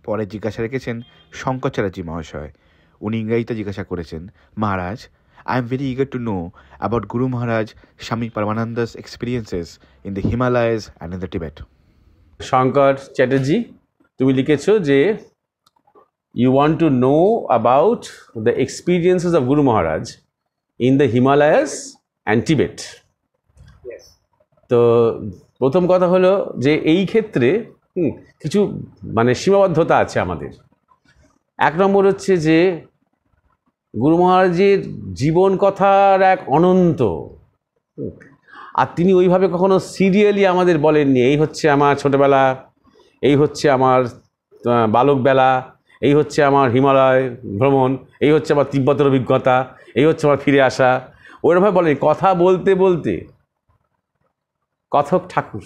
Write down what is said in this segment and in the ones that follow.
পরে জিজ্ঞাসা রেখেছেন শঙ্করাচার্যজি মহাশয়। উনি ইংরাজিতে জিজ্ঞাসা করেছেন, মহারাজ, I am very eager to know about Guru Maharaj Swami Paramananda's experiences in the Himalayas and in the Tibet. Shankar Chatterjee, তুমি লিখেছো যে you want to know about the experiences of Guru Maharaj in the Himalayas and Tibet. Yes. তো প্রথম কথা হলো যে এই ক্ষেত্রে কিছু মানে সীমাবদ্ধতা আছে আমাদের। এক নম্বর হচ্ছে যে গুরু মহারাজের জীবন কথার এক অনন্ত, আর তিনি ওইভাবে কখনো সিরিয়ালি আমাদের বলেননি এই হচ্ছে আমার ছোটবেলা, এই হচ্ছে আমার বালকবেলা, এই হচ্ছে আমার হিমালয় ভ্রমণ, এই হচ্ছে আমার তিব্বতের অভিজ্ঞতা, এই হচ্ছে আমার ফিরে আসা। ওইরকমভাবে বলেনি। কথা বলতে বলতে কথক ঠাকুর,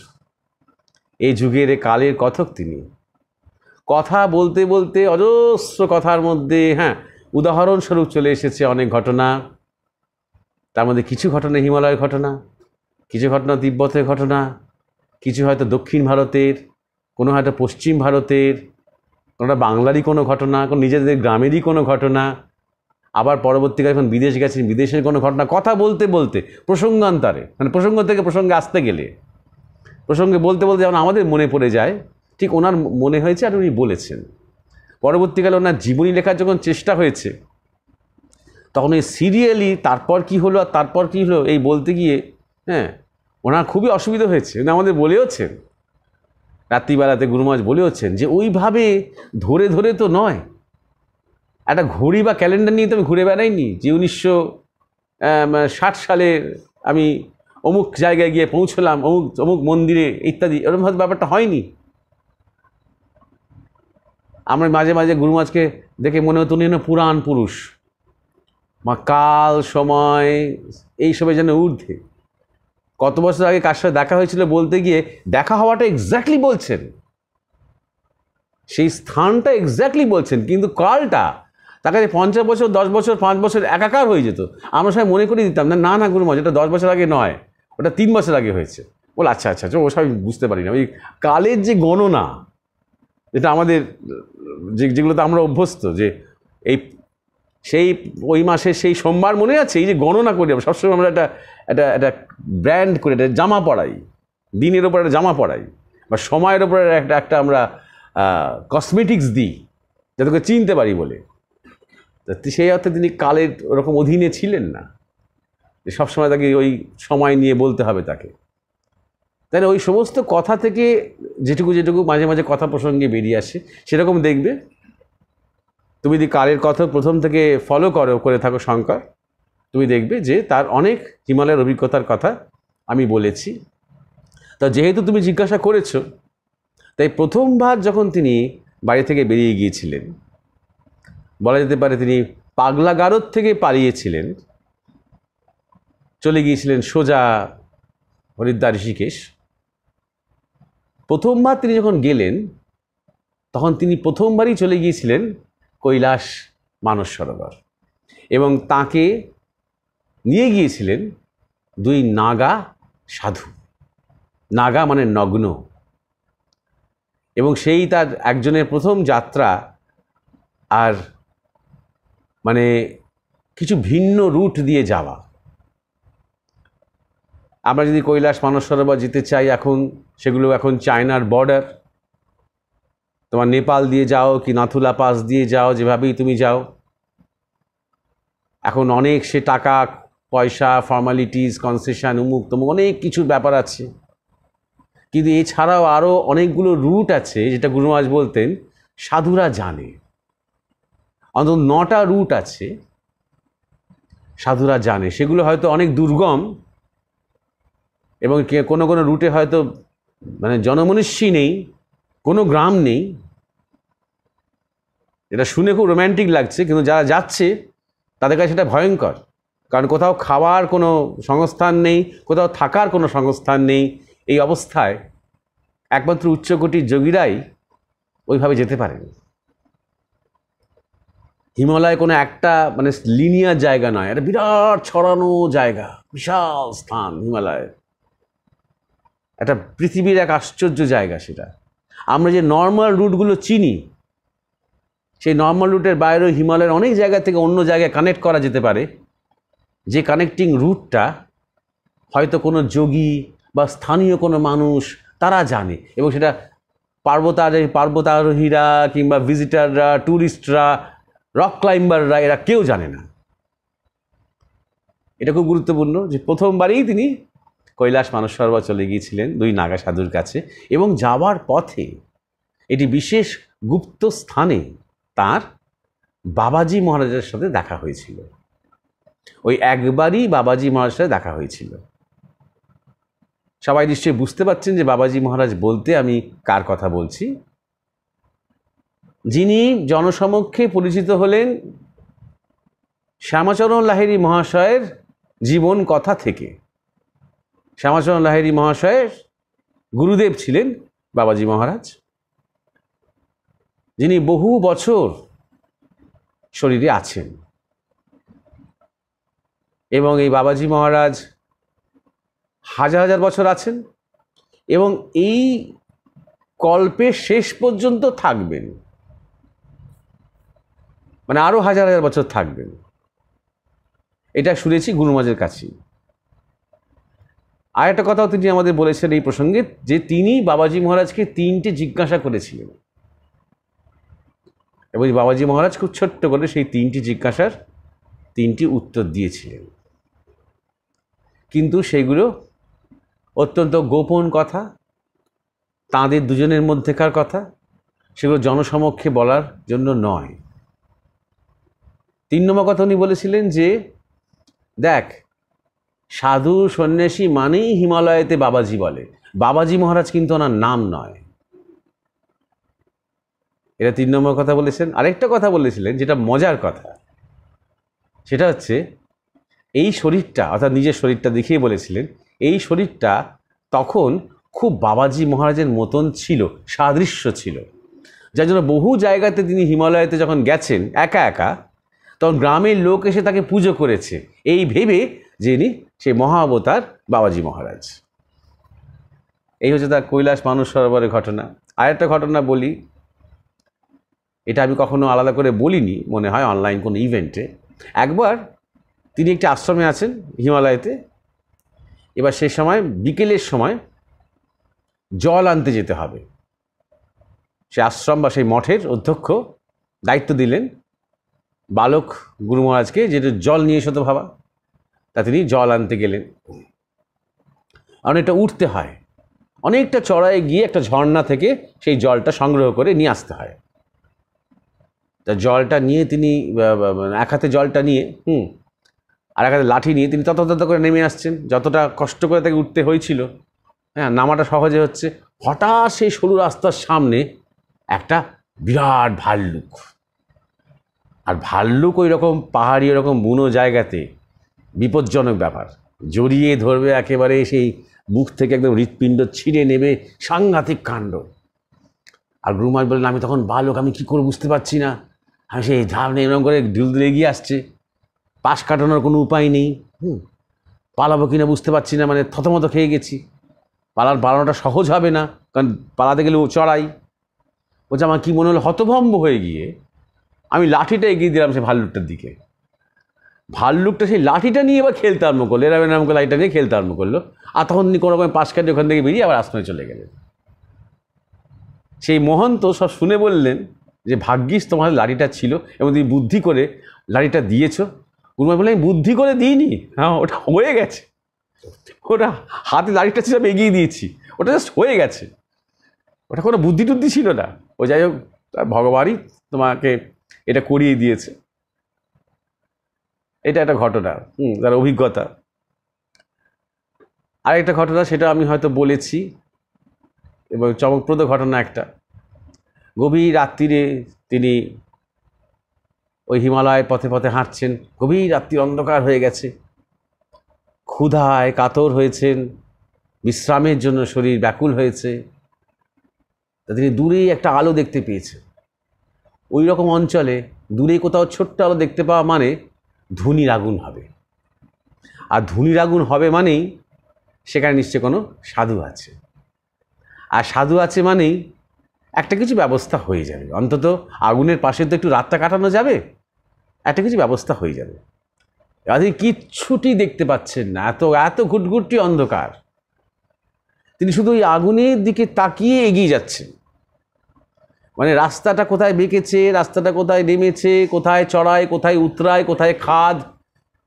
এই যুগের কালের কথক তিনি। কথা বলতে বলতে অজস্র কথার মধ্যে উদাহরণস্বরূপ চলে এসেছে অনেক ঘটনা। তার মধ্যে কিছু ঘটনা হিমালয়ের ঘটনা, কিছু ঘটনা তিব্বতের ঘটনা, কিছু হয়তো দক্ষিণ ভারতের, কোনো হয়তো পশ্চিম ভারতের, কোনোটা বাংলারই কোনো ঘটনা, কোনো নিজেদের গ্রামেরই কোনো ঘটনা, আবার পরবর্তীকালে যখন বিদেশ গেছেন বিদেশের কোনো ঘটনা। কথা বলতে বলতে প্রসঙ্গান্তরে, মানে প্রসঙ্গ থেকে প্রসঙ্গে আসতে গেলে, প্রসঙ্গে বলতে বলতে যেমন আমাদের মনে পড়ে যায়, ঠিক ওনার মনে হয়েছে আর উনি বলেছেন। পরবর্তীকালে ওনার জীবনী লেখার যখন চেষ্টা হয়েছে তখন এই সিরিয়ালি তারপর কি হলো আর তারপর কী হলো এই বলতে গিয়ে ওনার খুবই অসুবিধা হয়েছে। উনি আমাদের বলেওছেন, রাত্রিবেলাতে গুরু মহারাজ বলেওছেন যে ওইভাবে ধরে ধরে তো নয়। একটা ঘড়ি বা ক্যালেন্ডার নিয়ে তো আমি ঘুরে বেড়াইনি যে 1960 সালে আমি অমুক জায়গায় গিয়ে পৌঁছলাম, অমুক অমুক মন্দিরে ইত্যাদি, এরকম হয়তো ব্যাপারটা হয়নি। আমরা মাঝে মাঝে গুরু মহারাজকে দেখে মনে হতো উনি যেন পুরাণ পুরুষ, কাল সময় এইসবের যেন ঊর্ধ্বে। কত বছর আগে কার সাথে দেখা হয়েছিল বলতে গিয়ে দেখা হওয়াটা এক্স্যাক্টলি বলছেন, সেই স্থানটা এক্স্যাক্টলি বলছেন, কিন্তু কালটা তার কাছে 50 বছর, 10 বছর, 5 বছর একাকার হয়ে যেত। আমরা সবাই মনে করে দিতাম না না গুরু মহারাজ, এটা 10 বছর আগে নয়, ওটা 3 বছর আগে হয়েছে। বল আচ্ছা আচ্ছা ও সব বুঝতে পারি না। ওই কালের যে গণনা, যেটা আমাদের যেগুলোতে আমরা অভ্যস্ত, যে এই সেই ওই মাসের সেই সোমবার মনে আছে, এই যে গণনা করি আমরা সবসময়, আমরা একটা ব্র্যান্ড করে একটা জামা পরাই, দিনের ওপর একটা জামা পরাই, বা সময়ের ওপরে একটা আমরা কসমেটিক্স দিই যাতে করে চিনতে পারি বলে। সেই অর্থে তিনি কালের ওরকম অধীনে ছিলেন না যে সবসময় তাকে ওই সময় নিয়ে বলতে হবে তাকে। তাই ওই সমস্ত কথা থেকে যেটুকু যেটুকু মাঝে মাঝে কথা প্রসঙ্গে বেরিয়ে আসে সেরকম দেখবে। তুমি যদি কালের কথা প্রথম থেকে ফলো করে থাকো শঙ্কর, তুমি দেখবে যে তার অনেক হিমালয়ের অভিজ্ঞতার কথা আমি বলেছি। তা যেহেতু তুমি জিজ্ঞাসা করেছো, তাই প্রথমবার যখন তিনি বাড়ি থেকে বেরিয়ে গিয়েছিলেন, বলা যেতে পারে তিনি পাগলাগারদ থেকে পালিয়েছিলেন, চলে গিয়েছিলেন সোজা হরিদ্বার ঋষিকেশ। প্রথমবার তিনি যখন গেলেন তখন তিনি প্রথমবারই চলে গিয়েছিলেন কৈলাস মানস সরোবর, এবং তাকে নিয়ে গিয়েছিলেন 2 নাগা সাধু। নাগা মানে নগ্ন, এবং সেই তার একজনের প্রথম যাত্রা। আর মানে কিছু ভিন্ন রুট দিয়ে যাওয়া। আমরা যদি কৈলাস মানস সরোবর যেতে চাই এখন, সেগুলো এখন চায়নার বর্ডার, তোমার নেপাল দিয়ে যাও কি নাথুলা পাস দিয়ে যাও, যেভাবেই তুমি যাও, এখন অনেক সে টাকা পয়সা, ফর্মালিটিস, কনসেশন, উমুক তমুক অনেক কিছুর ব্যাপার আছে। কিন্তু এছাড়াও আরও অনেকগুলো রুট আছে যেটা গুরু মহারাজ বলতেন সাধুরা জানে। অন্তত 9টা রুট আছে সাধুরা জানে। সেগুলো হয়তো অনেক দুর্গম, এবং কোনো কোনো রুটে হয়তো মানে জনমনুষ্যই নেই, কোনো গ্রাম নেই। এটা শুনে খুব রোম্যান্টিক লাগছে, কিন্তু যারা যাচ্ছে তাদের কাছে সেটা ভয়ঙ্কর। কারণ কোথাও খাওয়ার কোনো সংস্থান নেই, কোথাও থাকার কোনো সংস্থান নেই। এই অবস্থায় একমাত্র উচ্চকোটির যোগীরাই ওইভাবে যেতে পারেন। হিমালয় কোনো একটা মানে লিনিয়ার জায়গা নয়, একটা বিরাট ছড়ানো জায়গা, বিশাল স্থান হিমালয়, একটা পৃথিবীর এক আশ্চর্য জায়গা। সেটা আমরা যে নর্মাল রুটগুলো চিনি সেই নর্মাল রুটের বাইরেও হিমালয়ের অনেক জায়গা থেকে অন্য জায়গায় কানেক্ট করা যেতে পারে, যে কানেক্টিং রুটটা হয়তো কোনো যোগী বা স্থানীয় কোনো মানুষ তারা জানে, এবং সেটা পার্বতারোহীরা কিংবা ভিজিটাররা, ট্যুরিস্টরা, রক ক্লাইম্বাররা, এরা কেউ জানে না। এটা খুব গুরুত্বপূর্ণ যে প্রথমবারই তিনি কৈলাস মানস সরোবর চলে গিয়েছিলেন 2 নাগা সাধুর কাছে, এবং যাওয়ার পথে এটি বিশেষ গুপ্ত স্থানে তার বাবাজি মহারাজের সাথে দেখা হয়েছিল। ওই একবারই বাবাজি মহারাজের সাথে দেখা হয়েছিল। সবাই নিশ্চয়ই বুঝতে পারছেন যে বাবাজি মহারাজ বলতে আমি কার কথা বলছি, যিনি জনসমক্ষে পরিচিত হলেন শ্যামাচরণ লাহিড়ী মহাশয়ের জীবন কথা থেকে। শ্যামাচরণ লাহিড়ী মহাশয়ের গুরুদেব ছিলেন বাবাজি মহারাজ, যিনি বহু বছর শরীরে আছেন, এবং এই বাবাজি মহারাজ হাজার হাজার বছর আছেন এবং এই কল্পের শেষ পর্যন্ত থাকবেন, মানে আরো হাজার হাজার বছর থাকবেন। এটা শুনেছি গুরুমাজের কাছে। আর একটা কথাও তিনি আমাদের বলেছেন এই প্রসঙ্গে, যে তিনি বাবাজি মহারাজকে 3টে জিজ্ঞাসা করেছিলেন, এবং বাবাজি মহারাজ খুব ছোট্ট করে সেই 3টি জিজ্ঞাসার 3টি উত্তর দিয়েছিলেন। কিন্তু সেগুলো অত্যন্ত গোপন কথা, তাঁদের দুজনের মধ্যেকার কথা, সেগুলো জনসমক্ষে বলার জন্য নয়। 3 নম্বর কথা উনি বলেছিলেন যে দেখ, সাধু সন্ন্যাসী মানেই হিমালয়েতে বাবাজি বলে, বাবাজি মহারাজ কিন্তু ওনার নাম নয়। এটা 3 নম্বর কথা বলেছেন। আরেকটা কথা বলেছিলেন যেটা মজার কথা, সেটা হচ্ছে এই শরীরটা, অর্থাৎ নিজের শরীরটা দেখিয়ে বলেছিলেন এই শরীরটা তখন খুব বাবাজি মহারাজের মতন ছিল, সাদৃশ্য ছিল, যার জন্য বহু জায়গাতে তিনি হিমালয়েতে যখন গেছেন একা একা, তখন গ্রামের লোক এসে তাকে পুজো করেছে এই ভেবে যে ইনি সেই মহাবতার বাবাজি মহারাজ। এই হচ্ছে তার কৈলাস মানস সরোবরের ঘটনা। আরেকটা ঘটনা বলি, এটা আমি কখনো আলাদা করে বলিনি, মনে হয় অনলাইন কোনো ইভেন্টে। একবার তিনি একটি আশ্রমে আছেন হিমালয়েতে, এবার সেই সময় বিকেলের সময় জল আনতে যেতে হবে। সে আশ্রম বা সেই মঠের অধ্যক্ষ দায়িত্ব দিলেন বালক গুরু মহারাজকে, যেটা জল নিয়ে এসো তো ভাবা। তা তিনি জল আনতে গেলেন। অনেকটা উঠতে হয়, অনেকটা চড়ায় গিয়ে একটা ঝর্ণা থেকে সেই জলটা সংগ্রহ করে নিয়ে আসতে হয়। তা জলটা নিয়ে তিনি এক হাতে জলটা নিয়ে আর এক হাতে লাঠি নিয়ে তিনি তত করে নেমে আসছেন, যতটা কষ্ট করে তাকে উঠতে হয়েছিল। হ্যাঁ, নামাটা সহজে হচ্ছে। হঠাৎ সেই সরু রাস্তার সামনে একটা বিরাট ভাল্লুক। আর ভাল্লুক ওই রকম পাহাড়ি ওরকম বুনো জায়গাতে বিপজ্জনক ব্যাপার, জড়িয়ে ধরবে একেবারে, সেই মুখ থেকে একদম হৃৎপিণ্ড ছিঁড়ে নেবে, সাংঘাতিক কাণ্ড। আর গুরুমাজ বললেন আমি তখন বালক, আমি কী করে বুঝতে পারছি না, আমি সেই ঝাঁপ নিয়ে এরকম করে ঢুল এগিয়ে আসছে, পাশ কাটানোর কোনো উপায় নেই, পালাবো কিনা বুঝতে পারছি না, মানে থতমত খেয়ে গেছি। পালানোটা সহজ হবে না, কারণ পালাতে গেলে ও চড়াই। বলছে আমার কী মনে হলো, হতভম্ব হয়ে গিয়ে আমি লাঠিটা এগিয়ে দিলাম সেই ভাল্লুকটার দিকে। ভাল্লুকটা সেই লাঠিটা নিয়ে এবার খেলতে আরম্ভ করলো, এরকম করে লাঠিটা নিয়ে খেলতে আরম্ভ করলো। আর তখন কোনো রকম পাশ কাটিয়ে ওখান থেকে বেরিয়ে আবার আশ্রমে চলে গেলেন। সেই মহন্ত সব শুনে বললেন যে ভাগ্যিস তোমার লাঠিটা ছিল এবং তুমি বুদ্ধি করে লাঠিটা দিয়েছো। গুরুমা বললেন আমি বুদ্ধি করে দিইনি, হ্যাঁ ওটা হয়ে গেছে, ওটা হাতে লাঠিটা ছিল আমি এগিয়ে দিয়েছি, ওটা জাস্ট হয়ে গেছে, ওটা কোনো বুদ্ধি টুদ্ধি ছিল না। ও যাই হোক, ভগবানই তোমাকে এটা করিয়ে দিয়েছে। এটা একটা ঘটনা, তার অভিজ্ঞতা। আরেকটা ঘটনা, সেটা আমি হয়তো বলেছি, এবং চমকপ্রদ ঘটনা একটা। গভীর রাত্রিরে তিনি ওই হিমালয় পথে পথে হাঁটছেন, গভীর রাত্রি, অন্ধকার হয়ে গেছে, ক্ষুধায় কাতর হয়েছেন, বিশ্রামের জন্য শরীর ব্যাকুল হয়েছে। তা তিনি দূরেই একটা আলো দেখতে পেয়েছেন। ওই রকম অঞ্চলে দূরে কোথাও ছোট্ট আলো দেখতে পাওয়া মানে ধুনির আগুন হবে, আর ধুনির আগুন হবে মানেই সেখানে নিশ্চয় কোনো সাধু আছে, আর সাধু আছে মানেই একটা কিছু ব্যবস্থা হয়ে যাবে, অন্তত আগুনের পাশে তো একটু রাতটা কাটানো যাবে, একটা কিছু ব্যবস্থা হয়ে যাবে। আপনি কিচ্ছুটি দেখতে পাচ্ছেন না, এত এত ঘুটঘুটি অন্ধকার। তিনি শুধু ওই আগুনের দিকে তাকিয়ে এগিয়ে যাচ্ছেন, মানে রাস্তাটা কোথায় বেঁকেছে, রাস্তাটা কোথায় নেমেছে, কোথায় চড়ায়, কোথায় উতরায়, কোথায় খাদ,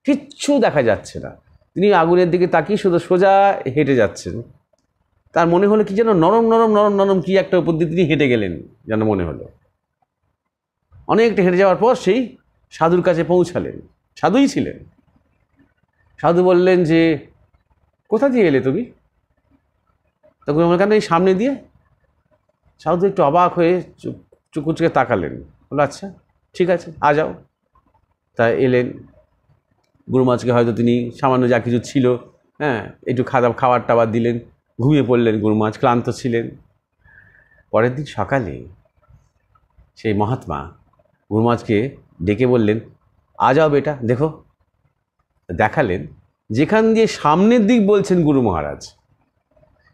কিচ্ছু দেখা যাচ্ছে না। তিনি আগুনের দিকে তাকিয়ে শুধু সোজা হেঁটে যাচ্ছেন। তার মনে হলো কি যেন নরম নরম নরম নরম কি একটা উপর দিয়ে তিনি হেঁটে গেলেন যেন মনে হলো। অনেকটা হেঁটে যাওয়ার পর সেই সাধুর কাছে পৌঁছালেন। সাধুই ছিলেন। সাধু বললেন যে, কোথা দিয়ে এলে তুমি? তখন আমার কেন এই সামনে দিয়ে। সাধু একটু অবাক হয়ে চুকুচকে তাকালেন, বললো আচ্ছা ঠিক আছে আ যাও। তা এলেন। গুরু মহারাজকে হয়তো তিনি সামান্য যা কিছু ছিল, হ্যাঁ, একটু খাবার টাবার দিলেন, ঘুমিয়ে পড়লেন। গুরু মহারাজ ক্লান্ত ছিলেন। পরের দিন সকালে সেই মহাত্মা গুরু মহারাজকে ডেকে বললেন, আ যাও বেটা দেখো। দেখালেন যেখান দিয়ে সামনের দিক বলছেন গুরু মহারাজ,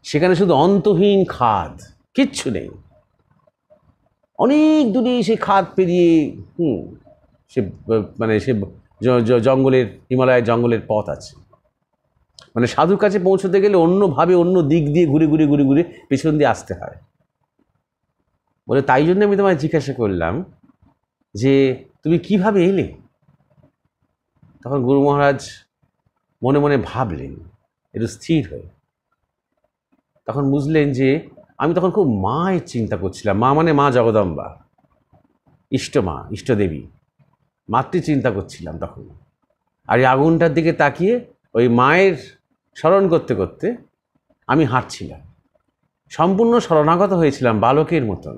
সেখানে শুধু অন্তহীন খাদ, কিচ্ছু নেই। অনেক দূরে সেই খাদ পেরিয়ে সে মানে সে জঙ্গলের, হিমালয়ের জঙ্গলের পথ আছে। মানে সাধুর কাছে পৌঁছতে গেলে অন্যভাবে অন্য দিক দিয়ে ঘুরে ঘুরে ঘুরে ঘুরে পেছন দিয়ে আসতে হয়। বলে তাই জন্য আমি তোমায় জিজ্ঞাসা করলাম যে তুমি কিভাবে এলে। তখন গুরু মহারাজ মনে মনে ভাবলেন একটু স্থির হয়ে। তখন বুঝলেন যে আমি তখন খুব মায়ের চিন্তা করছিলাম। মা মানে মা জগদম্বা, ইষ্ট মা, ইষ্টদেবী, মাতৃ চিন্তা করছিলাম তখন। আর এই আগুনটার দিকে তাকিয়ে ওই মায়ের স্মরণ করতে করতে আমি হাঁটছিলাম। সম্পূর্ণ শরণাগত হয়েছিলাম বালকের মতন।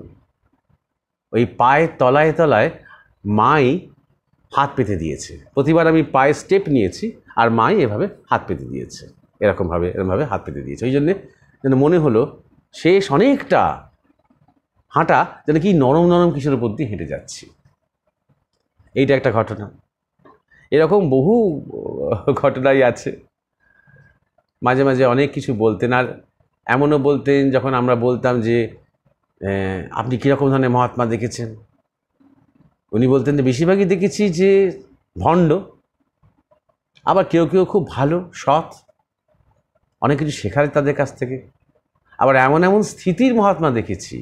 ওই পায়ের তলায় তলায় মাই হাত পেতে দিয়েছে। প্রতিবার আমি পায়ে স্টেপ নিয়েছি আর মাই এভাবে হাত পেতে দিয়েছে, এরকমভাবে হাত পেতে দিয়েছে। ওই জন্যে যেন মনে হলো শেষ অনেকটা হাঁটা যেন কি নরম নরম কিছুর উপর দিয়ে হেঁটে যাচ্ছি। এইটা একটা ঘটনা। এরকম বহু ঘটনাই আছে। মাঝে মাঝে অনেক কিছু বলতেন। আর এমনও বলতেন যখন আমরা বলতাম যে আপনি কীরকম ধরনের মহাত্মা দেখেছেন, উনি বলতেন যে বেশিরভাগই দেখেছি যে ভণ্ড, আবার কেউ কেউ খুব ভালো সৎ, অনেক কিছু শেখার তাদের কাছ থেকে। আবার এমন এমন স্থিতির মহাত্মা দেখেছি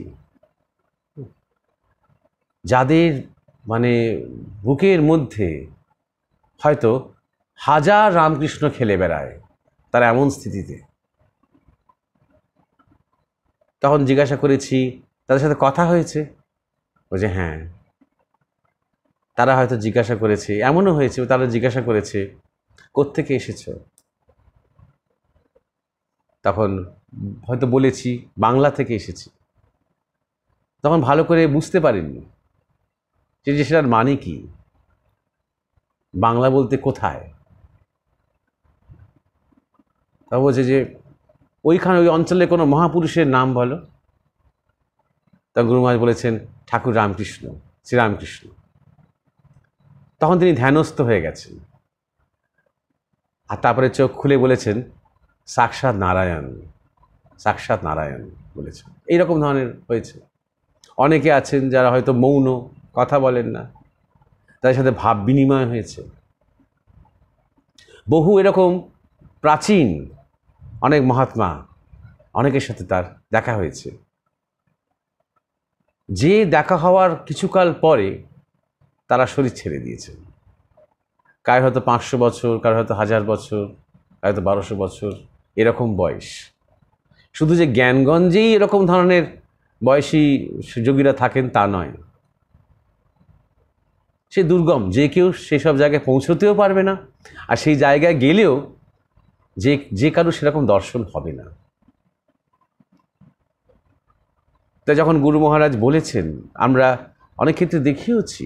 যাদের মানে বুকের মধ্যে হয়তো হাজার রামকৃষ্ণ খেলে বেড়ায়, তারা এমন স্থিতিতে। তখন জিজ্ঞাসা করেছি, তাদের সাথে কথা হয়েছে? বলছে হ্যাঁ। তারা হয়তো জিজ্ঞাসা করেছে, এমনও হয়েছে তারা জিজ্ঞাসা করেছে কোত্থেকে এসেছ। তখন হয়তো বলেছি বাংলা থেকে এসেছি। তখন ভালো করে বুঝতে পারেননি যে সেটার মানে কি, বাংলা বলতে কোথায়। তা বলছে যে ওইখানে ওই অঞ্চলে কোনো মহাপুরুষের নাম বলো। তা গুরু মহারাজ বলেছেন ঠাকুর রামকৃষ্ণ, শ্রীরামকৃষ্ণ। তখন তিনি ধ্যানস্থ হয়ে গেছেন। আর তারপরে চোখ খুলে বলেছেন সাক্ষাৎ নারায়ণ, সাক্ষাৎ নারায়ণ বলেছেন। এইরকম ধরনের হয়েছে। অনেকে আছেন যারা হয়তো মৌন, কথা বলেন না, তাদের সাথে ভাব বিনিময় হয়েছে। বহু এরকম প্রাচীন অনেক মহাত্মা, অনেকের সাথে তার দেখা হয়েছে। যে দেখা হওয়ার কিছুকাল পরে তারা শরীর ছেড়ে দিয়েছে। কার হয়তো 500 বছর, কার হয়তো 1000 বছর, হয়তো 1200 বছর, এরকম বয়স। শুধু যে জ্ঞানগঞ্জেই এরকম ধরনের বয়সী যোগীরা থাকেন তা নয়। সে দুর্গম, যে কেউ সেসব জায়গায় পৌঁছতেও পারবে না। আর সেই জায়গায় গেলেও যে কারো সেরকম দর্শন হবে না। তাই যখন গুরু মহারাজ বলেছেন, আমরা অনেক ক্ষেত্রে দেখিয়েছি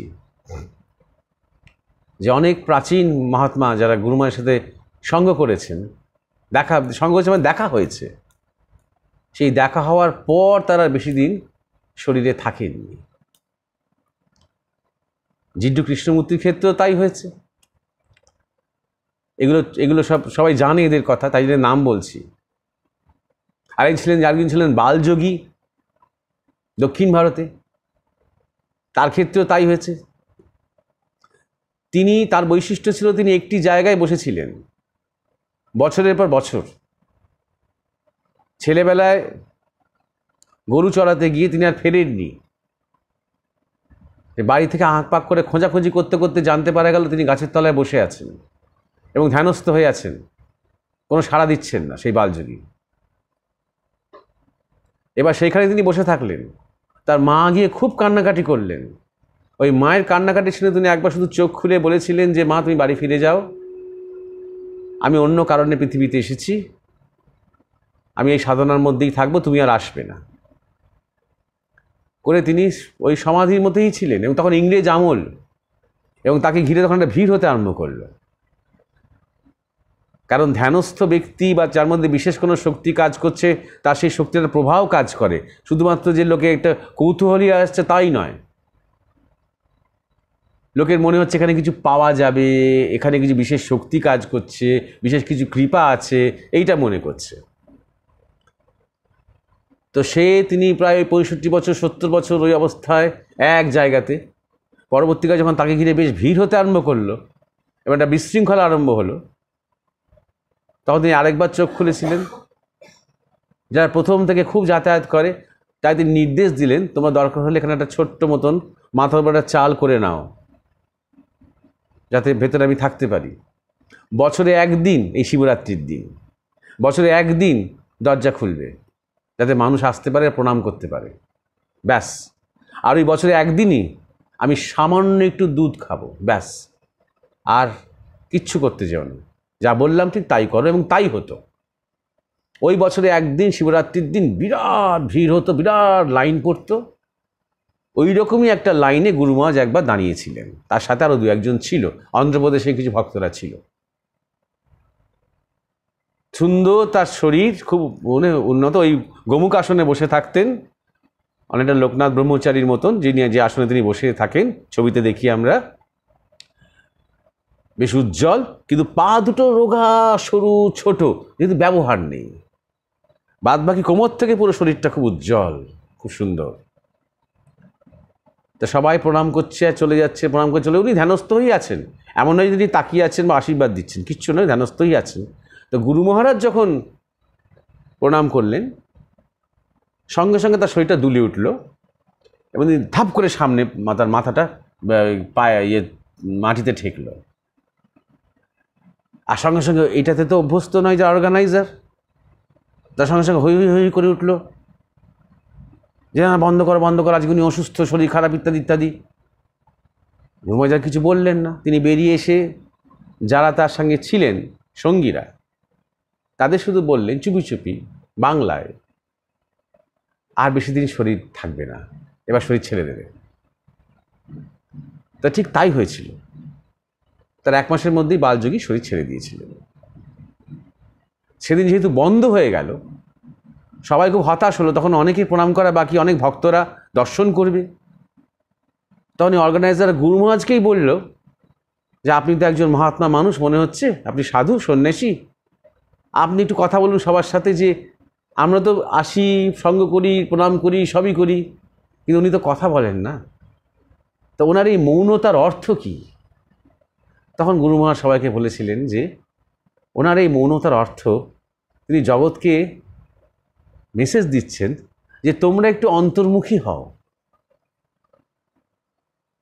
যে অনেক প্রাচীন মহাত্মা যারা গুরু মহারাজের সাথে সঙ্গ করেছেন, সঙ্গ হয়েছে মানে দেখা হয়েছে, সেই দেখা হওয়ার পর তারা বেশি দিন শরীরে থাকেননি। জিড্ডু কৃষ্ণমূর্তির ক্ষেত্রেও তাই হয়েছে। এগুলো সবাই জানে এদের কথা, তাই জন্য নাম বলছি। আরেকজন ছিলেন বালযোগী। দক্ষিণ ভারতে। তার ক্ষেত্রেও তাই হয়েছে। তার বৈশিষ্ট্য ছিল তিনি একটি জায়গায় বসেছিলেন বছরের পর বছর। ছেলেবেলায় গরু চড়াতে গিয়ে তিনি আর ফেরেননি। বাড়ি থেকে আঁক পাক করে খোঁজাখুঁজি করতে করতে জানতে পারা গেল তিনি গাছের তলায় বসে আছেন এবং ধ্যানস্থ হয়ে আছেন, কোনো সাড়া দিচ্ছেন না সেই বালযোগী। এবার সেইখানে তিনি বসে থাকলেন। তার মা গিয়ে খুব কান্নাকাটি করলেন। ওই মায়ের কান্নাকাটি শুনে তিনি একবার শুধু চোখ খুলে বলেছিলেন যে, মা তুমি বাড়ি ফিরে যাও, আমি অন্য কারণে পৃথিবীতে এসেছি, আমি এই সাধনার মধ্যেই থাকবো, তুমি আর আসবে না। করে তিনি ওই সমাধির মধ্যেই ছিলেন। এবং তখন ইংরেজ আমল, এবং তাকে ঘিরে তখন একটা ভিড় হতে আরম্ভ করলো। কারণ ধ্যানস্থ ব্যক্তি বা যার মধ্যে বিশেষ কোনো শক্তি কাজ করছে, তার সেই শক্তির প্রভাব কাজ করে। শুধুমাত্র যে লোকে একটা কৌতূহলী আসছে তাই নয়, লোকের মনে হচ্ছে এখানে কিছু পাওয়া যাবে, এখানে কিছু বিশেষ শক্তি কাজ করছে, বিশেষ কিছু কৃপা আছে, এইটা মনে করছে। তো তিনি প্রায় 65 বছর 70 বছর ওই অবস্থায় এক জায়গাতে। পরবর্তীকালে যখন তাকে ঘিরে বেশ ভিড় হতে আরম্ভ করলো এবং একটা বিশৃঙ্খলা আরম্ভ হলো, তখন তিনি আরেকবার চোখ খুলেছিলেন। যারা প্রথম থেকে খুব যাতায়াত করে তাই তিনি নির্দেশ দিলেন, তোমরা দরকার হলে এখানে একটা ছোট্ট মতন মাথার উপর একটা চাল করে নাও, যাতে ভেতরে আমি থাকতে পারি। বছরে একদিন, এই শিবরাত্রির দিন, বছরে একদিন দরজা খুলবে, যাতে মানুষ আসতে পারে, প্রণাম করতে পারে, ব্যাস। আর ওই বছরে একদিনই আমি সামান্য একটু দুধ খাবো, ব্যাস। আর কিচ্ছু করতে যেও না, যা বললাম ঠিক তাই করো। এবং তাই হতো। ওই বছরে একদিন শিবরাত্রির দিন বিরাট ভিড় হতো, বিরাট লাইন পড়তো। ওই রকমই একটা লাইনে গুরু মহারাজ একবার দাঁড়িয়েছিলেন, তার সাথে আরও 2-1 ছিল, অন্ধ্রপ্রদেশে কিছু ভক্তরা ছিল। সুন্দর তার শরীর, খুব উন্নত। ওই গোমুখ আসনে বসে থাকতেন, অনেকটা লোকনাথ ব্রহ্মচারীর মতন, যে আসনে তিনি বসে থাকেন ছবিতে দেখি আমরা, বেশ উজ্জ্বল। কিন্তু পা দুটো রোগা, সরু, ছোট, যেহেতু ব্যবহার নেই। বাদ বাকি কোমর থেকে পুরো শরীরটা খুব উজ্জ্বল, খুব সুন্দর। তা সবাই প্রণাম করছে আর চলে যাচ্ছে, প্রণাম করে চলে। উনি ধ্যানস্থ হয়েই আছেন, এমন নয় যদি তাকিয়ে আছেন বা আশীর্বাদ দিচ্ছেন, কিচ্ছু নয়, ধ্যানস্থই আছেন। তো গুরু মহারাজ যখন প্রণাম করলেন, সঙ্গে সঙ্গে তার শরীরটা দুলে উঠল এবং তিনি ধাপ করে সামনে তার মাথাটা পায়ে মাটিতে ঠেকল। আর সঙ্গে সঙ্গে এটাতে তো অভ্যস্ত নয় যে অর্গানাইজার, তার সঙ্গে সঙ্গে হই হই হই করে উঠল যে না, বন্ধ করো বন্ধ করো, আজকে উনি অসুস্থ, শরীর খারাপ, ইত্যাদি ইত্যাদি। গুরু মহারাজ কিছু বললেন না। তিনি বেরিয়ে এসে যারা তার সঙ্গে ছিলেন সঙ্গীরা, তাদের শুধু বললেন চুপি চুপি বাংলায়, আর বেশি দিন শরীর থাকবে না, এবার শরীর ছেড়ে দেবে। তা ঠিক তাই হয়েছিল। তার 1 মাসের মধ্যেই বালযোগী শরীর ছেড়ে দিয়েছিলেন। সেদিন যেহেতু বন্ধ হয়ে গেল, সবাই খুব হতাশ হলো। তখন অনেকেই প্রণাম করা বাকি, অনেক ভক্তরা দর্শন করবে। তখন অর্গানাইজার গুরু মহারাজকেই বলল যে, আপনি তো একজন মহাত্মা মানুষ মনে হচ্ছে, আপনি সাধু সন্ন্যাসী, আপনি একটু কথা বলুন সবার সাথে, যে আমরা তো আসি, সঙ্গ করি, প্রণাম করি, সবই করি, কিন্তু উনি তো কথা বলেন না। তো ওনার এই মৌনতার অর্থ কী? তখন গুরু মহারাজ সবাইকে বলেছিলেন যে ওনার এই মৌনতার অর্থ, তিনি জগৎকে মেসেজ দিচ্ছেন যে তোমরা একটু অন্তর্মুখী হও,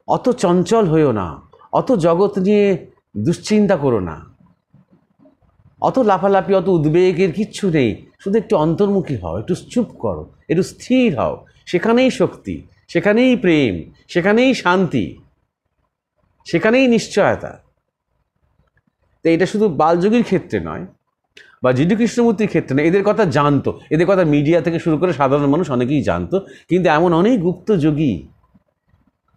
অত চঞ্চল হইও না, অত জগৎ নিয়ে দুশ্চিন্তা করো না, অত লাফালাফি, অত উদ্বেগের কিচ্ছু নেই। শুধু একটু অন্তর্মুখী হও, একটু চুপ করো, একটু স্থির হও, সেখানেই শক্তি, সেখানেই প্রেম, সেখানেই শান্তি, সেখানেই নিশ্চয়তা। তো এটা শুধু বালযোগীর ক্ষেত্রে নয় বা জিডু কৃষ্ণমূর্তির ক্ষেত্রে নয়, এদের কথা জানতো, এদের কথা মিডিয়া থেকে শুরু করে সাধারণ মানুষ অনেকেই জানতো। কিন্তু এমন অনেক গুপ্ত যোগী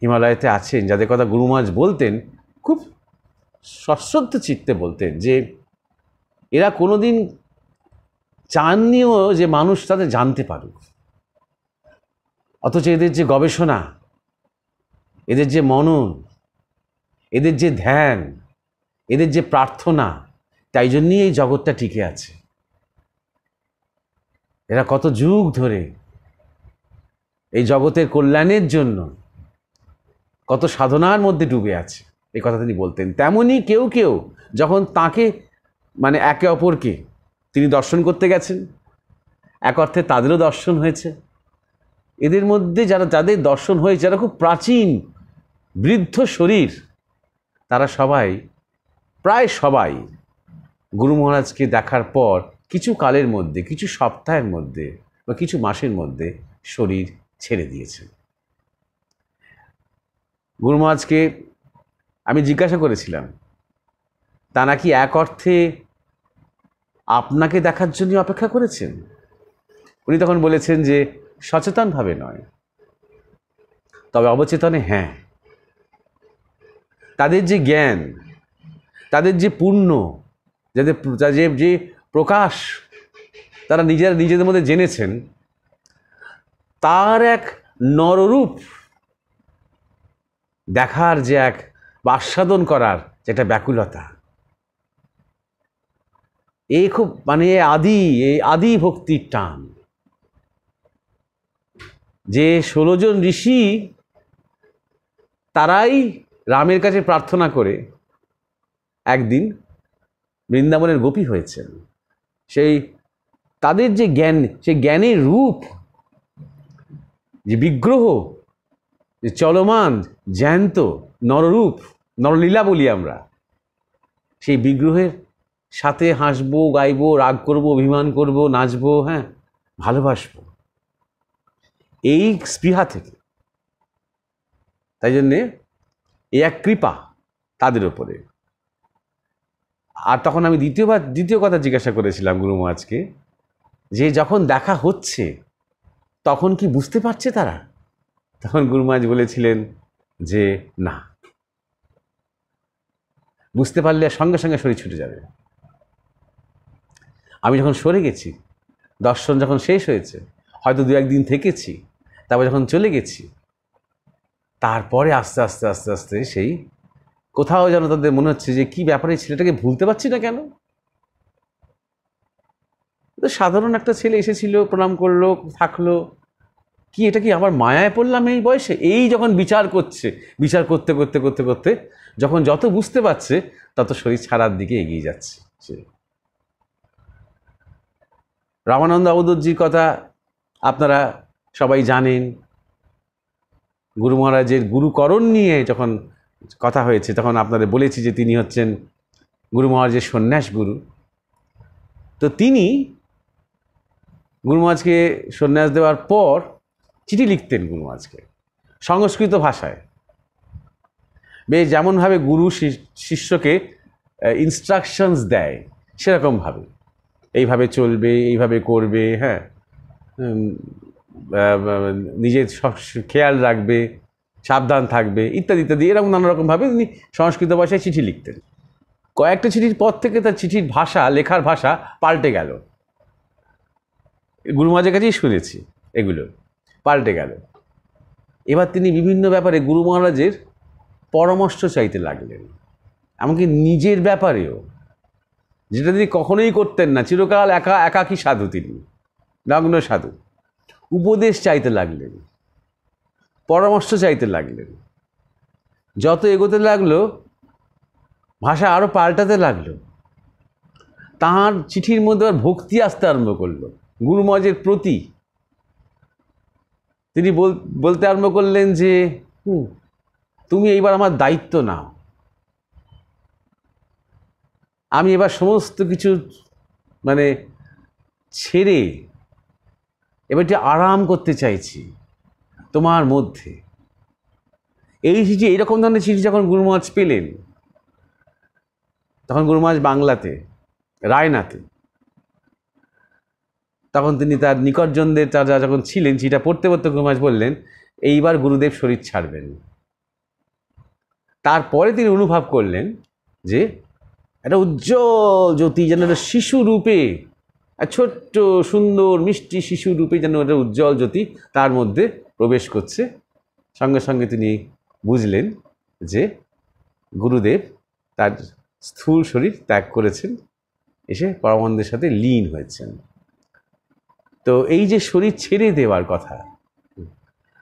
হিমালয়েতে আছেন যাদের কথা গুরু মহারাজ বলতেন, খুব সশ্রদ্ধ চিত্তে বলতেন, যে এরা কোনোদিন চাননিও যে মানুষ তাদের জানতে পারুক। অথচ এদের যে গবেষণা, এদের যে মনন, এদের যে ধ্যান, এদের যে প্রার্থনা, তাই জন্যই এই জগৎটা টিকে আছে। এরা কত যুগ ধরে এই জগতের কল্যাণের জন্য কত সাধনার মধ্যে ডুবে আছে, এই কথা তিনি বলতেন। তেমনি কেউ কেউ যখন তাকে মানে একে অপরকে তিনি দর্শন করতে গেছেন, এক অর্থে তাদেরও দর্শন হয়েছে। এদের মধ্যে যাদের দর্শন হয়েছে, যারা খুব প্রাচীন বৃদ্ধ শরীর, তারা সবাই, প্রায় সবাই গুরু মহারাজকে দেখার পর কিছু কালের মধ্যে, কিছু সপ্তাহের মধ্যে বা কিছু মাসের মধ্যে শরীর ছেড়ে দিয়েছেন। গুরু মহারাজকে আমি জিজ্ঞাসা করেছিলাম, তা নাকি এক অর্থে আপনাকে দেখার জন্য অপেক্ষা করেছেন? উনি তখন বলেছেন যে সচেতনভাবে নয়, তবে অবচেতনে হ্যাঁ। তাদের যে জ্ঞান, তাদের যে পুণ্য, যে প্রকাশ তারা নিজেদের মধ্যে জেনেছেন, তার এক নররূপ দেখার যে এক বা আস্বাদন করার যেটা ব্যাকুলতা, এই খুব মানে এই আদি ভক্তির টান। যে 16 জন ঋষি তারাই রামের কাছে প্রার্থনা করে একদিন বৃন্দাবনের গোপী হয়েছেন। সেই তাদের যে জ্ঞান, সেই জ্ঞানের রূপ, যে বিগ্রহ, যে চলমান জ্যান্ত নররূপ, নরলীলা বলি আমরা, সেই বিগ্রহের সাথে হাসবো, গাইবো, রাগ করব, অভিমান করব, নাচবো, হ্যাঁ, ভালোবাসবো, এই স্পৃহা থেকে। তাই জন্যে এই এক কৃপা তাদের ওপরে। আর তখন আমি দ্বিতীয় কথা জিজ্ঞাসা করেছিলাম গুরু মহারাজকে, যে যখন দেখা হচ্ছে তখন কি বুঝতে পারছে তারা? তখন গুরু মহারাজ বলেছিলেন যে না, বুঝতে পারলে সঙ্গে সঙ্গে শরীর ছুটে যাবে। আমি যখন সরে গেছি, দর্শন যখন শেষ হয়েছে, হয়তো 2-1 দিন থেকেছি, তারপর যখন চলে গেছি, তারপরে আস্তে আস্তে আস্তে আস্তে সেই কোথাও যেন তাদের মনে হচ্ছে যে কি ব্যাপারে ছেলেটাকে ভুলতে পারছি না কেন। তো সাধারণ একটা ছেলে এসেছিল, প্রণাম করলো, থাকলো, কি এটা কি আমার মায়ায় পড়লাম এই বয়সে? এই যখন বিচার করতে করতে করতে করতে যখন যত বুঝতে পারছে, তত শরীর ছাড়ার দিকে এগিয়ে যাচ্ছে সে। রামানন্দ অবধূতজির কথা আপনারা সবাই জানেন। গুরু মহারাজের গুরুকরণ নিয়ে যখন কথা হয়েছে, তখন আপনাদের বলেছি যে তিনি হচ্ছেন গুরু মহারাজের সন্ন্যাস গুরু। তো তিনি গুরু মহারাজকে সন্ন্যাস দেওয়ার পর চিঠি লিখতেন গুরু মহারাজকে সংস্কৃত ভাষায়। বেশ যেমনভাবে গুরু শিষ্যকে ইনস্ট্রাকশনস দেয়, সেরকমভাবে এইভাবে চলবে, এইভাবে করবে, হ্যাঁ, নিজের খেয়াল রাখবে, সাবধান থাকবে, ইত্যাদি ইত্যাদি, এরকম নানা রকমভাবে তিনি সংস্কৃত ভাষায় চিঠি লিখতেন। কয়েকটা চিঠির পর থেকে তার চিঠির ভাষা, লেখার ভাষা পাল্টে গেল। গুরু মহারাজের কাছেই শুনেছি এগুলো পাল্টে গেল। এবার তিনি বিভিন্ন ব্যাপারে গুরু মহারাজের পরামর্শ চাইতে লাগলেন, এমনকি নিজের ব্যাপারেও, যেটা তিনি কখনোই করতেন না। চিরকাল একাকী সাধু, তিনি নগ্ন সাধু। উপদেশ চাইতে লাগলেন, পরামর্শ চাইতে লাগলেন। যত এগোতে লাগলো, ভাষা আরও পাল্টাতে লাগলো। তাঁর চিঠির মধ্যে আর ভক্তি আসতে আরম্ভ করলো গুরু মহারাজের প্রতি। তিনি বলতে আরম্ভ করলেন যে তুমি এইবার আমার দায়িত্ব নাও, আমি এবার সমস্ত কিছু মানে ছেড়ে এবার একটু আরাম করতে চাইছি তোমার মধ্যে। এই চিঠি, এইরকম ধরনের চিঠি যখন গুরু মহারাজ পেলেন, তখন গুরু মহারাজ বাংলাতে, রায়নাতে, তখন তিনি তার নিকটজনদের যারা যখন ছিলেন, চিঠিটা পড়তে পড়তে গুরু মহারাজ বললেন এইবার গুরুদেব শরীর ছাড়বেন। তারপরে তিনি অনুভব করলেন যে একটা উজ্জ্বল জ্যোতি, যেন একটা শিশু রূপে, ছোট্ট সুন্দর মিষ্টি শিশু রূপে যেন একটা উজ্জ্বল জ্যোতি তার মধ্যে প্রবেশ করছে। সঙ্গে সঙ্গে তিনি বুঝলেন যে গুরুদেব তার স্থূল শরীর ত্যাগ করেছেন, এসে পরমানন্দের সাথে লীন হয়েছেন। তো এই যে শরীর ছেড়ে দেওয়ার কথা,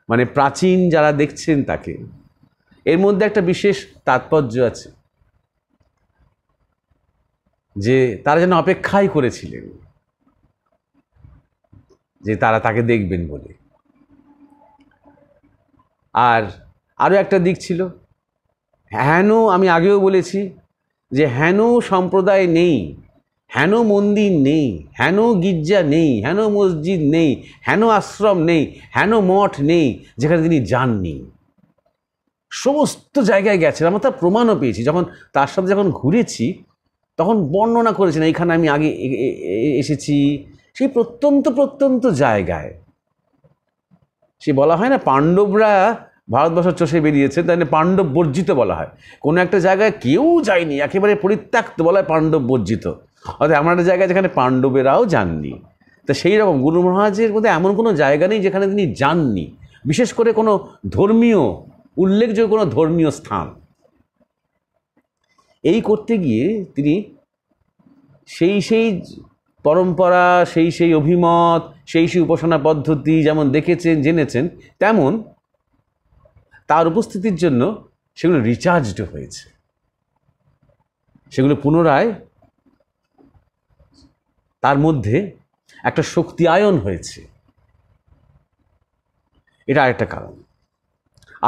মানে প্রাচীন যারা দেখছেন তাকে, এর মধ্যে একটা বিশেষ তাৎপর্য আছে যে তারা যেন অপেক্ষাই করেছিলেন যে তারা তাকে দেখবেন বলে। আর আরও একটা দিক ছিল, হেন আমি আগেও বলেছি যে হেন সম্প্রদায় নেই, হেন মন্দির নেই, হেন গির্জা নেই, হেন মসজিদ নেই, হেন আশ্রম নেই, হেন মঠ নেই যেখানে তিনি যাননি। সমস্ত জায়গায় গেছেন, আমরা তার প্রমাণও পেয়েছি। যখন তার সাথে যখন ঘুরেছি তখন বর্ণনা করেছেন এইখানে আমি আগে এসেছি, সেই প্রত্যন্ত প্রত্যন্ত জায়গায়। সে বলা হয় না পাণ্ডবরা ভারতবর্ষ চষে বেরিয়েছে, তাই পাণ্ডব বর্জিত বলা হয়। কোনো একটা জায়গায় কেউ যায়নি, একেবারে পরিত্যক্ত বলা হয় পাণ্ডব বর্জিত। অর্থাৎ এমন একটা জায়গায় যেখানে পাণ্ডবেরাও যাননি। তা সেই রকম গুরু মহারাজের মধ্যে এমন কোনো জায়গা নেই যেখানে তিনি যাননি, বিশেষ করে কোনো ধর্মীয় উল্লেখযোগ্য কোনো ধর্মীয় স্থান। এই করতে গিয়ে তিনি সেই পরম্পরা, সেই অভিমত, সেই উপাসনা পদ্ধতি যেমন দেখেছেন জেনেছেন, তেমন তার উপস্থিতির জন্য সেগুলো রিচার্জড হয়েছে, সেগুলো পুনরায় তার মধ্যে একটা শক্তি আয়ন হয়েছে। এটা আরেকটা কারণ।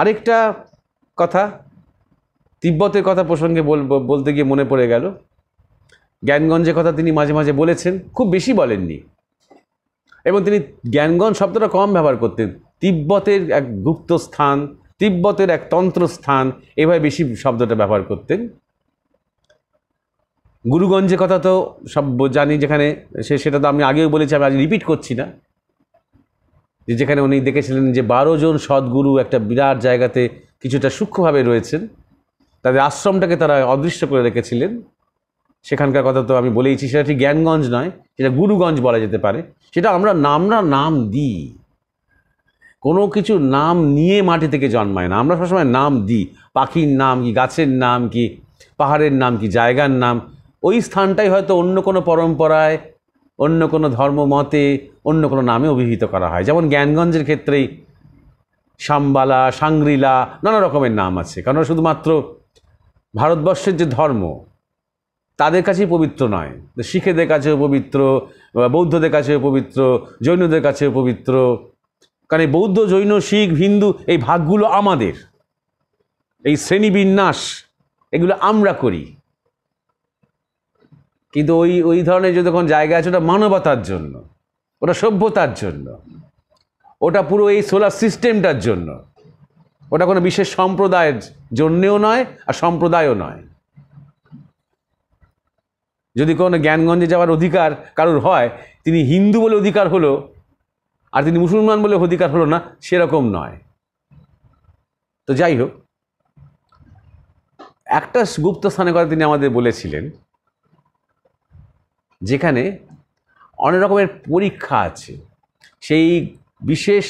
আরেকটা কথা, তিব্বতের কথা প্রসঙ্গে বলতে গিয়ে মনে পড়ে গেল, জ্ঞানগঞ্জের কথা তিনি মাঝে মাঝে বলেছেন, খুব বেশি বলেননি, এবং তিনি জ্ঞানগঞ্জ শব্দটা কম ব্যবহার করতেন। তিব্বতের এক গুপ্ত স্থান, তিব্বতের এক তন্ত্রস্থান, এভাবে বেশি শব্দটা ব্যবহার করতেন। গুরুগঞ্জের কথা তো সব জানি, যেখানে সেটা তো আমি আগেও বলেছি, আমি আজ রিপিট করছি না, যেখানে উনি দেখেছিলেন যে 12 জন সদ্গুরু একটা বিরাট জায়গাতে কিছুটা সূক্ষ্মভাবে রয়েছেন, তাদের আশ্রমটাকে তারা অদৃশ্য করে রেখেছিলেন। সেখানকার কথা তো আমি বলেইছি, সেটা ঠিক জ্ঞানগঞ্জ নয়, সেটা গুরুগঞ্জ বলা যেতে পারে। সেটা আমরা নাম দিই, কোনো কিছু নাম নিয়ে মাটি থেকে জন্মায় না, আমরা সবসময় নাম দিই। পাখির নাম কি, গাছের নাম কি, পাহাড়ের নাম কি, জায়গার নাম। ওই স্থানটাই হয়তো অন্য কোনো পরম্পরায়, অন্য কোনো ধর্মমতে, অন্য কোনো নামে অভিহিত করা হয়। যেমন জ্ঞানগঞ্জের ক্ষেত্রেই শামবালা, সাংগ্রিলা, নানা রকমের নাম আছে, কারণ শুধুমাত্র ভারতবর্ষের যে ধর্ম তাদের কাছেই পবিত্র নয়, শিখেদের কাছেও পবিত্র, বৌদ্ধদের কাছেও পবিত্র, জৈনদের কাছেও পবিত্র। কারণ এই বৌদ্ধ, জৈন, শিখ, হিন্দু এই ভাগগুলো আমাদের, এই শ্রেণীবিন্যাস এগুলো আমরা করি। কিন্তু ওই ধরনের যে যখন জায়গা আছে, ওটা মানবতার জন্য, ওটা সভ্যতার জন্য, ওটা পুরো এই সোলার সিস্টেমটার জন্য, ওটা কোনো বিশেষ সম্প্রদায়ের জন্যেও নয় আর সম্প্রদায়ও নয়। যদি কোনো জ্ঞানগঞ্জে যাওয়ার অধিকার কারোর হয়, তিনি হিন্দু বলে অধিকার হলো আর তিনি মুসলমান বলে অধিকার হলো না, সেরকম নয়। তো যাই হোক, একটা গুপ্ত স্থানের কথা তিনি আমাদের বলেছিলেন, যেখানে অনেক রকমের পরীক্ষা আছে সেই বিশেষ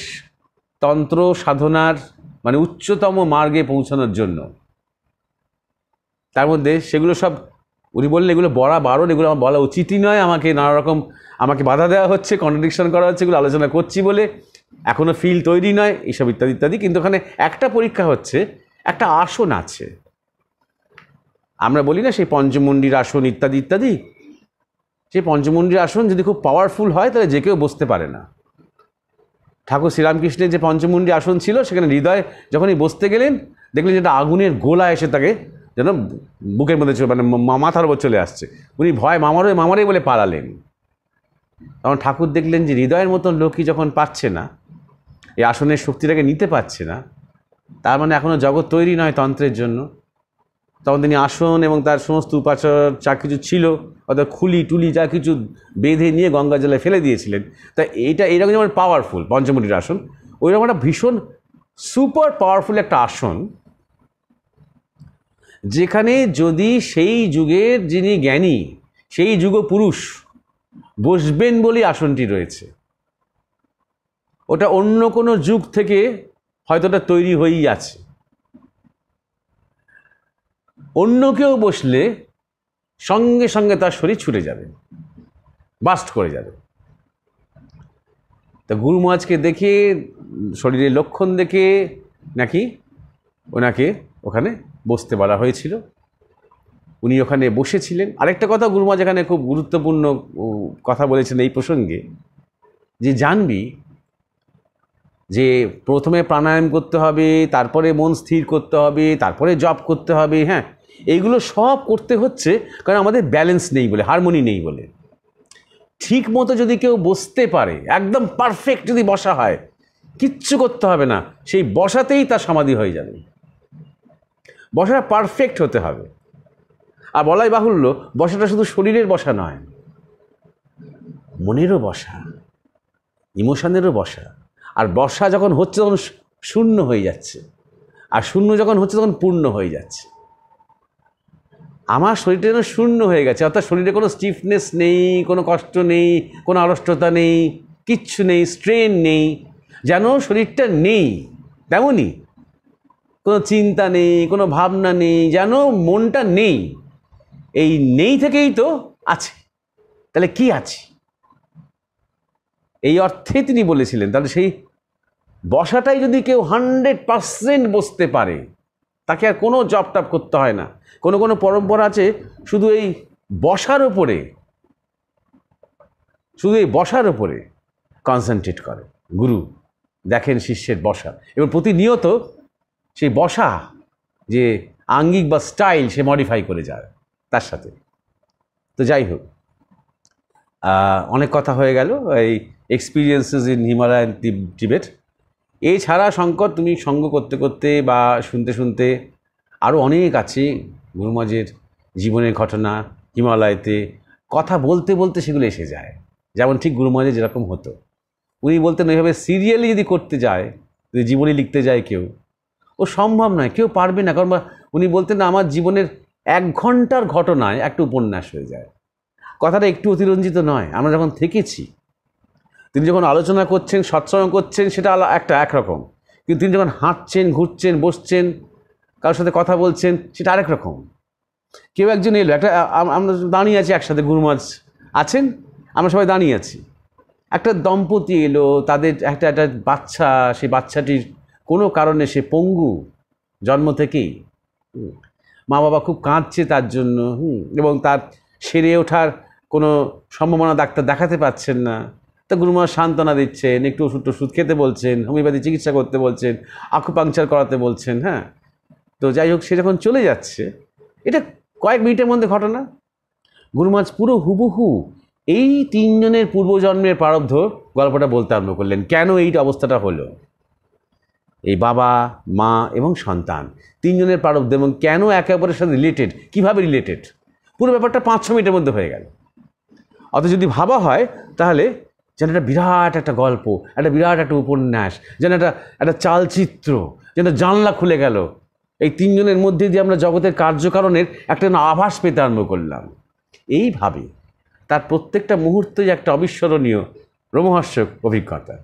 তন্ত্র সাধনার, মানে উচ্চতম মার্গে পৌঁছানোর জন্য। তার মধ্যে সেগুলো সব উনি বললেন এগুলো বলা বারণ, এগুলো আমার বলা উচিতই নয়, আমাকে নানা রকম আমাকে বাধা দেওয়া হচ্ছে, কন্ট্রাডিকশন করা হচ্ছে, এগুলো আলোচনা করছি বলে, এখনও ফিল তৈরি নয়, এইসব ইত্যাদি ইত্যাদি। কিন্তু ওখানে একটা পরীক্ষা হচ্ছে, একটা আসন আছে, আমরা বলি না সেই পঞ্চমুণ্ডির আসন ইত্যাদি ইত্যাদি। সেই পঞ্চমুণ্ডির আসন যদি খুব পাওয়ারফুল হয় তাহলে যে কেউ বসতে পারে না। ঠাকুর শ্রীরামকৃষ্ণের যে পঞ্চমুণ্ডি আসন ছিল, সেখানে হৃদয় যখনই বসতে গেলেন, দেখলেন যেটা আগুনের গোলা এসে তাকে যেন বুকের মধ্যে মানে মাথার উপর চলে আসছে। উনি ভয় মামারে বলে পালালেন। তখন ঠাকুর দেখলেন যে হৃদয়ের মতন লোকই যখন পাচ্ছে না, এই আসনের শক্তিটাকে নিতে পারছে না, তার মানে এখনও জগৎ তৈরি নয় তন্ত্রের জন্য। তখন তিনি আসন এবং তার সমস্ত উপাচার যা কিছু ছিল, অর্থাৎ খুলি টুলি যা কিছু বেঁধে নিয়ে গঙ্গা জলে ফেলে দিয়েছিলেন। তা এইটা এইরকম যেমন পাওয়ারফুল পঞ্চমুণ্ডির আসন, ওইরকম একটা ভীষণ সুপার পাওয়ারফুল একটা আসন, যেখানে যদি সেই যুগের যিনি জ্ঞানী, সেই যুগ পুরুষ বসবেন বলেই আসনটি রয়েছে। ওটা অন্য কোনো যুগ থেকে হয়তো ওটা তৈরি হয়েই আছে। অন্য কেউ বসলে সঙ্গে সঙ্গে তার শরীর ছুটে যাবে, বাস্ট করে যাবে। তা গুরু মহারাজকে দেখে, শরীরের লক্ষণ দেখে নাকি ওনাকে ওখানে বসতে বলা হয়েছিল। উনি ওখানে বসেছিলেন। আরেকটা কথা গুরু মহারাজ এখানে খুব গুরুত্বপূর্ণ কথা বলেছেন এই প্রসঙ্গে, যে জানবি যে প্রথমে প্রাণায়াম করতে হবে, তারপরে মন স্থির করতে হবে, তারপরে জপ করতে হবে। হ্যাঁ, এইগুলো সব করতে হচ্ছে কারণ আমাদের ব্যালেন্স নেই বলে, হারমোনি নেই বলে। ঠিক মতো যদি কেউ বসতে পারে, একদম পারফেক্ট যদি বসা হয়, কিচ্ছু করতে হবে না, সেই বসাতেই তার সমাধি হয়ে যাবে। বসাটা পারফেক্ট হতে হবে। আর বলাই বাহুল্য, বসাটা শুধু শরীরের বসা নয়, মনেরও বসা, ইমোশনেরও বসা। আর বসা যখন হচ্ছে তখন শূন্য হয়ে যাচ্ছে, আর শূন্য যখন হচ্ছে তখন পূর্ণ হয়ে যাচ্ছে। আমার শরীরটা যেন শূন্য হয়ে গেছে, অর্থাৎ শরীরে কোনো স্টিফনেস নেই, কোনো কষ্ট নেই, কোনো অলসতা নেই, কিচ্ছু নেই, স্ট্রেন নেই, যেন শরীরটা নেই। তেমনই কোনো চিন্তা নেই, কোনো ভাবনা নেই, যেন মনটা নেই। এই নেই থেকেই তো আছে। তাহলে কি আছে? এই অর্থে তিনি বলেছিলেন। তাহলে সেই বসাটাই যদি কেউ 100% বসতে পারে, তাকে আর কোনো জব টপ করতে হয় না। কোনো কোনো পরম্পরা আছে শুধু এই বসার ওপরে, শুধু এই বসার ওপরে কনসেন্ট্রেট করে। গুরু দেখেন শিষ্যের বসা এবং প্রতিনিয়ত সেই বসা যে আঙ্গিক বা স্টাইল সে মডিফাই করে যায় তার সাথে। তো যাই হোক, অনেক কথা হয়ে গেল এই এক্সপিরিয়েন্সেস ইন হিমালয়ান টিবেট। এছাড়া শঙ্কর, তুমি সঙ্গ করতে করতে বা শুনতে শুনতে আরও অনেক আছে গুরু মহারাজের জীবনের ঘটনা। হিমালয়তে কথা বলতে বলতে সেগুলো এসে যায়। যেমন ঠিক গুরু মহারাজের যেরকম হতো, উনি বলতেন ওইভাবে সিরিয়ালি যদি করতে যায়, যদি জীবনী লিখতে যায় কেউ, ও সম্ভব নয়, কেউ পারবে না। কারণ উনি বলতেন না, আমার জীবনের 1 ঘন্টার ঘটনায় একটা উপন্যাস হয়ে যায়। কথাটা একটু অতিরঞ্জিত নয়। আমরা যখন থেকেছি, তিনি যখন আলোচনা করছেন, সৎসঙ্গ করছেন, সেটা একরকম। কিন্তু তিনি যখন হাঁটছেন, ঘুরছেন, বসছেন, কারোর সাথে কথা বলছেন, সেটা আরেক রকম। কেউ একজন এলো, আমরা দাঁড়িয়ে আছি একসাথে, গুরু মহারাজ আছেন, আমরা সবাই দাঁড়িয়ে আছি। একটা দম্পতি এলো, তাদের একটা বাচ্চা, সেই বাচ্চাটির কোনো কারণে সে পঙ্গু জন্ম থেকেই, মা বাবা খুব কাঁদছে তার জন্য, এবং তার সেরে ওঠার কোনো সম্ভাবনা ডাক্তার দেখাতে পাচ্ছেন না। তা গুরু মহারাজ সান্ত্বনা দিচ্ছেন, একটু ওষুধ খেতে বলছেন, হোমিওপ্যাথি চিকিৎসা করতে বলছেন, আকুপাংচার করাতে বলছেন। হ্যাঁ, তো যাই হোক, সে যখন চলে যাচ্ছে, এটা কয়েক মিনিটের মধ্যে ঘটনা। গুরু মহারাজ পুরো হুবহু এই 3 জনের পূর্বজন্মের প্রারব্ধ গল্পটা বলতে আরম্ভ করলেন। কেন এই অবস্থাটা হলো, এই বাবা, মা এবং সন্তান 3 জনের প্রারব্ধ, এবং কেন একে অপরের সাথে রিলেটেড, কীভাবে রিলেটেড, পুরো ব্যাপারটা 5-6 মিনিটের মধ্যে হয়ে গেল। অত যদি ভাবা হয় তাহলে যেন একটা বিরাট একটা গল্প, একটা বিরাট একটা উপন্যাস, যেন একটা চালচিত্র, যেন জানলা খুলে গেল। এই 3 জনের মধ্যে দিয়ে আমরা জগতের কার্যকারণের একটা আভাস পেতে আরম্ভ করলাম। এইভাবে তার প্রত্যেকটা মুহূর্তেই একটা অবিস্মরণীয় রোমহর্ষক অভিজ্ঞতা।